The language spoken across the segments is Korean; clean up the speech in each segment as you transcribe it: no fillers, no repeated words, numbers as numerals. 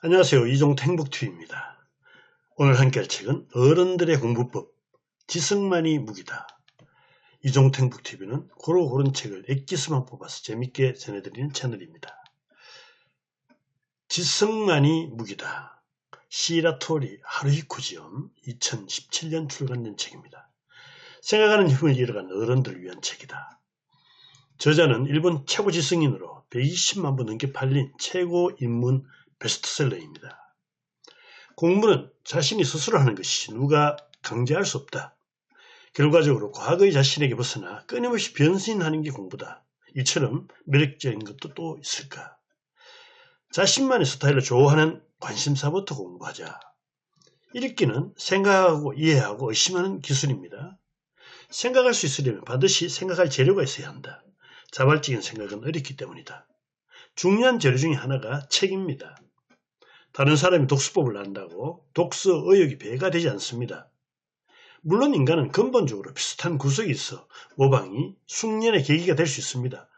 안녕하세요. 이종태 행복TV입니다. 오늘 함께 할 책은 어른들의 공부법, 지성만이 무기다. 이종태 행복TV는 고른 책을 엑기스만 뽑아서 재밌게 전해드리는 채널입니다. 지성만이 무기다. 시라토리 하루히코 지음 2017년 출간된 책입니다. 생각하는 힘을 잃어간 어른들을 위한 책이다. 저자는 일본 최고 지성인으로 120만 부 넘게 팔린 최고 인문 베스트셀러입니다. 공부는 자신이 스스로 하는 것이 누가 강제할 수 없다. 결과적으로 과거의 자신에게 벗어나 끊임없이 변신하는 게 공부다. 이처럼 매력적인 것도 또 있을까? 자신만의 스타일을 좋아하는 관심사부터 공부하자. 읽기는 생각하고 이해하고 의심하는 기술입니다. 생각할 수 있으려면 반드시 생각할 재료가 있어야 한다. 자발적인 생각은 어렵기 때문이다. 중요한 재료 중에 하나가 책입니다. 다른 사람이 독서법을 안다고 독서 의욕이 배가 되지 않습니다. 물론 인간은 근본적으로 비슷한 구석이 있어 모방이 숙련의 계기가 될 수 있습니다.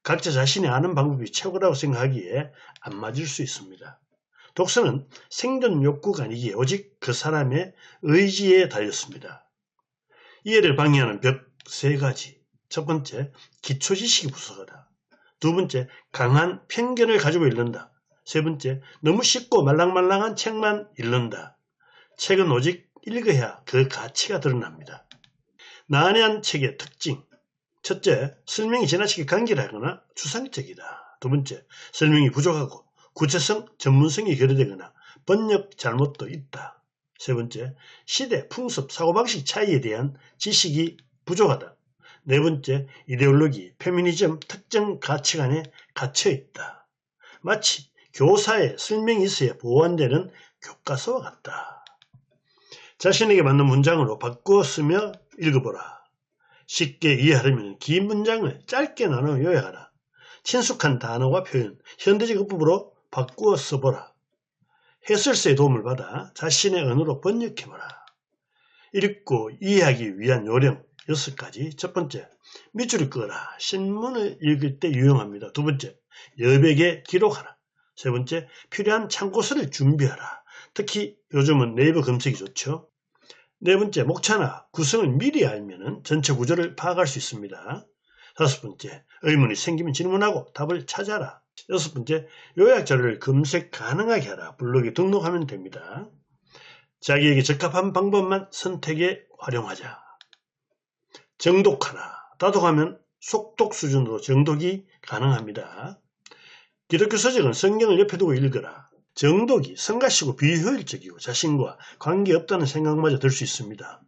각자 자신이 아는 방법이 최고라고 생각하기에 안 맞을 수 있습니다. 독서는 생존 욕구가 아니기에 오직 그 사람의 의지에 달렸습니다. 이해를 방해하는 벽 3가지. 첫 번째, 기초지식이 부족하다. 두 번째, 강한 편견을 가지고 읽는다. 세 번째, 너무 쉽고 말랑말랑한 책만 읽는다. 책은 오직 읽어야 그 가치가 드러납니다. 난해한 책의 특징. 첫째, 설명이 지나치게 간결하거나 추상적이다. 두 번째, 설명이 부족하고 구체성, 전문성이 결여되거나 번역 잘못도 있다. 세 번째, 시대, 풍습, 사고방식 차이에 대한 지식이 부족하다. 네 번째, 이데올로기, 페미니즘, 특정 가치관에 갇혀있다. 마치 교사의 설명이 있어야 보완되는 교과서와 같다. 자신에게 맞는 문장으로 바꾸어 쓰며 읽어보라. 쉽게 이해하려면 긴 문장을 짧게 나눠 요약하라. 친숙한 단어와 표현, 현대적 어법으로 바꾸어 써보라. 해설서의 도움을 받아 자신의 언어로 번역해보라. 읽고 이해하기 위한 요령 6가지. 첫 번째, 밑줄을 그어라. 신문을 읽을 때 유용합니다. 두 번째, 여백에 기록하라. 세 번째, 필요한 참고서를 준비하라. 특히 요즘은 네이버 검색이 좋죠. 네 번째, 목차나 구성을 미리 알면 전체 구조를 파악할 수 있습니다. 다섯 번째, 의문이 생기면 질문하고 답을 찾아라. 여섯 번째, 요약 자료를 검색 가능하게 하라. 블로그에 등록하면 됩니다. 자기에게 적합한 방법만 선택에 활용하자. 정독하라. 다독하면 속독 수준으로 정독이 가능합니다. 기독교 서적은 성경을 옆에 두고 읽어라. 정독이 성가시고 비효율적이고 자신과 관계없다는 생각마저 들 수 있습니다.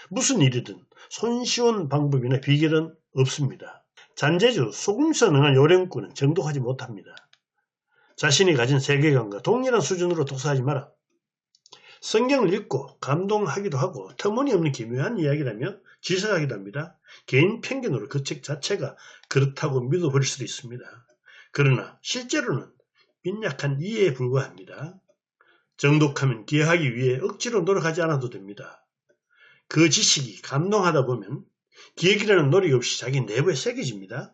무슨 일이든 손쉬운 방법이나 비결은 없습니다. 잔재주, 속임수 능한 요령꾼은 정독하지 못합니다. 자신이 가진 세계관과 동일한 수준으로 독서하지 마라. 성경을 읽고 감동하기도 하고 터무니없는 기묘한 이야기라며 지적하기도 합니다. 개인 편견으로 그 책 자체가 그렇다고 믿어버릴 수도 있습니다. 그러나 실제로는 빈약한 이해에 불과합니다. 정독하면 기억하기 위해 억지로 노력하지 않아도 됩니다. 그 지식이 감동하다 보면 기억이라는 노력 없이 자기 내부에 새겨집니다.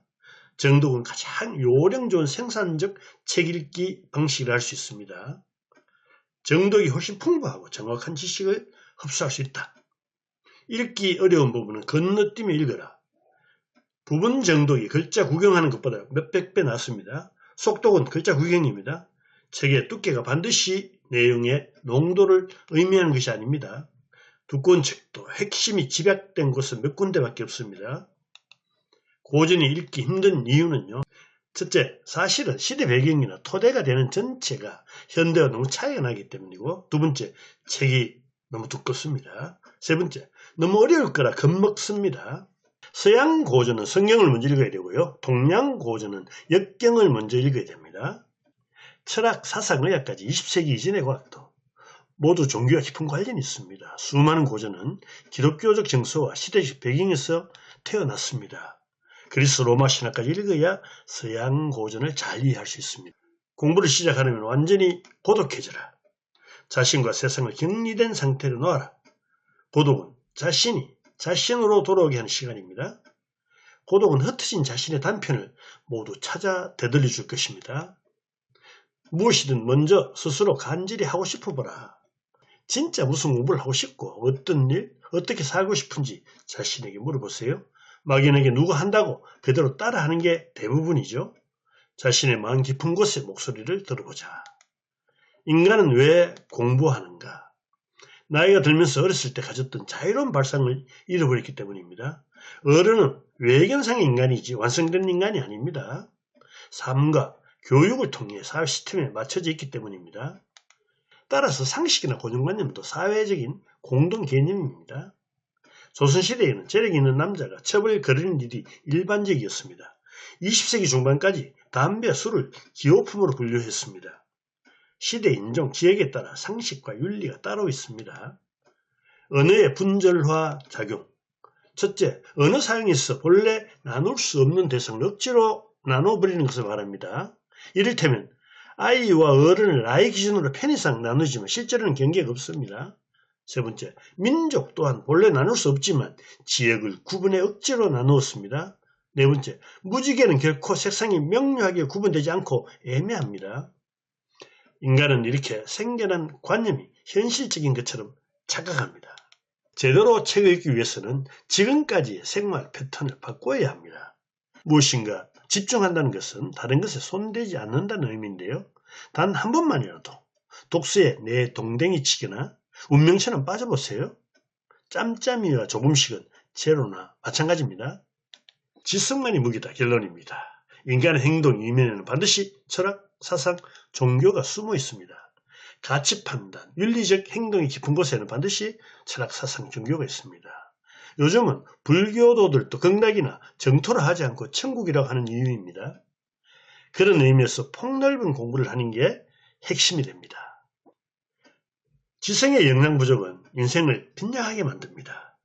정독은 가장 요령 좋은 생산적 책 읽기 방식이라 할 수 있습니다. 정독이 훨씬 풍부하고 정확한 지식을 흡수할 수 있다. 읽기 어려운 부분은 건너뛰며 읽어라. 부분 정독이 글자 구경하는 것보다 몇백 배 낫습니다. 속독은 글자 구경입니다. 책의 두께가 반드시 내용의 농도를 의미하는 것이 아닙니다. 두꺼운 책도 핵심이 집약된 곳은 몇 군데밖에 없습니다. 고전이 읽기 힘든 이유는요. 첫째, 사실은 시대 배경이나 토대가 되는 전체가 현대와 너무 차이가 나기 때문이고, 두 번째, 책이 너무 두껍습니다. 세 번째, 너무 어려울 거라 겁먹습니다. 서양 고전은 성경을 먼저 읽어야 되고요. 동양 고전은 역경을 먼저 읽어야 됩니다. 철학, 사상, 의학까지 20세기 이전의 과학도 모두 종교와 깊은 관련이 있습니다. 수많은 고전은 기독교적 정서와 시대적 배경에서 태어났습니다. 그리스 로마 신화까지 읽어야 서양 고전을 잘 이해할 수 있습니다. 공부를 시작하려면 완전히 고독해져라. 자신과 세상을 격리된 상태로 놓아라. 고독은 자신이 자신으로 돌아오게 하는 시간입니다. 고독은 흩어진 자신의 단편을 모두 찾아 되돌려 줄 것입니다. 무엇이든 먼저 스스로 간절히 하고 싶어 보라. 진짜 무슨 공부를 하고 싶고 어떤 일, 어떻게 살고 싶은지 자신에게 물어보세요. 막연하게 누가 한다고 그대로 따라하는 게 대부분이죠. 자신의 마음 깊은 곳의 목소리를 들어보자. 인간은 왜 공부하는가? 나이가 들면서 어렸을 때 가졌던 자유로운 발상을 잃어버렸기 때문입니다. 어른은 외견상의 인간이지 완성된 인간이 아닙니다. 삶과 교육을 통해 사회 시스템에 맞춰져 있기 때문입니다. 따라서 상식이나 고정관념도 사회적인 공동 개념입니다. 조선시대에는 재력 있는 남자가 첩을 거르는 일이 일반적이었습니다. 20세기 중반까지 담배와 술을 기호품으로 분류했습니다. 시대 인종, 지역에 따라 상식과 윤리가 따로 있습니다. 언어의 분절화 작용. 첫째, 언어 사용에 있어 본래 나눌 수 없는 대상을 억지로 나눠버리는 것을 말합니다. 이를테면 아이와 어른을 나이 기준으로 편의상 나누지만 실제로는 경계가 없습니다. 세 번째, 민족 또한 본래 나눌 수 없지만 지역을 구분해 억지로 나누었습니다. 네 번째, 무지개는 결코 색상이 명료하게 구분되지 않고 애매합니다. 인간은 이렇게 생겨난 관념이 현실적인 것처럼 착각합니다. 제대로 책을 읽기 위해서는 지금까지의 생활 패턴을 바꿔야 합니다. 무엇인가 집중한다는 것은 다른 것에 손대지 않는다는 의미인데요. 단 한 번만이라도 독서에 내 동댕이 치거나 운명처럼 빠져보세요. 짬짬이와 조금씩은 제로나 마찬가지입니다. 지성만이 무기다 결론입니다. 인간의 행동 이면에는 반드시 철학, 사상, 종교가 숨어 있습니다. 가치 판단, 윤리적 행동이 깊은 곳에는 반드시 철학, 사상, 종교가 있습니다. 요즘은 불교도들도 극락이나 정토를 하지 않고 천국이라고 하는 이유입니다. 그런 의미에서 폭넓은 공부를 하는 게 핵심이 됩니다. 지성의 영양 부족은 인생을 빈약하게 만듭니다.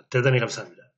대단히 감사합니다.